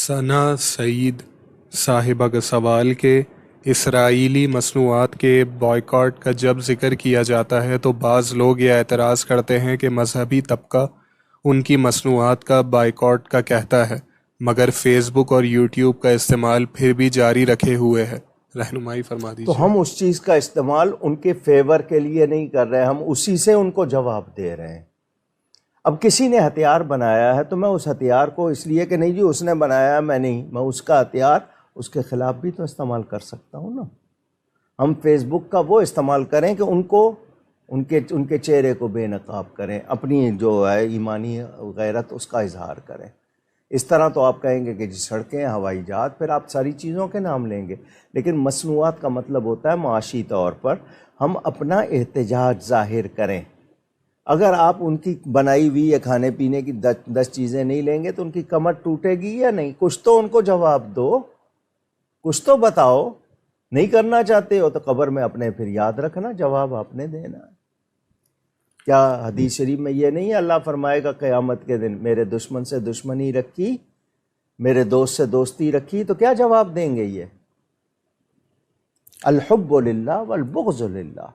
ثنا سعید صاحبہ کا سوال کہ اسرائیلی مصنوعات کے بائیکاٹ کا جب ذکر کیا جاتا ہے تو بعض لوگ یہ اعتراض کرتے ہیں کہ مذہبی طبقہ ان کی مصنوعات کا بائیکاٹ کا کہتا ہے مگر فیس بک اور یوٹیوب کا استعمال پھر بھی جاری رکھے ہوئے ہے، رہنمائی فرما تو دیجیے۔ ہم اس چیز کا استعمال ان کے فیور کے لیے نہیں کر رہے، ہم اسی سے ان کو جواب دے رہے ہیں۔ اب کسی نے ہتھیار بنایا ہے تو میں اس ہتھیار کو اس لیے کہ نہیں جی اس نے بنایا میں نہیں، میں اس کا ہتھیار اس کے خلاف بھی تو استعمال کر سکتا ہوں نا۔ ہم فیس بک کا وہ استعمال کریں کہ ان کے چہرے کو بے نقاب کریں، اپنی جو ہے ایمانی غیرت اس کا اظہار کریں۔ اس طرح تو آپ کہیں گے کہ جی سڑکیں، ہوائی جہاز، پھر آپ ساری چیزوں کے نام لیں گے، لیکن مصنوعات کا مطلب ہوتا ہے معاشی طور پر ہم اپنا احتجاج ظاہر کریں۔ اگر آپ ان کی بنائی ہوئی یا کھانے پینے کی 10 چیزیں نہیں لیں گے تو ان کی کمر ٹوٹے گی یا نہیں؟ کچھ تو ان کو جواب دو، کچھ تو بتاؤ۔ نہیں کرنا چاہتے ہو تو قبر میں اپنے پھر یاد رکھنا، جواب آپ نے دینا ہے۔ کیا حدیث شریف میں یہ نہیں ہے اللہ فرمائے گا قیامت کے دن میرے دشمن سے دشمنی رکھی، میرے دوست سے دوستی رکھی، تو کیا جواب دیں گے یہ؟ الحب للہ والبغض للہ۔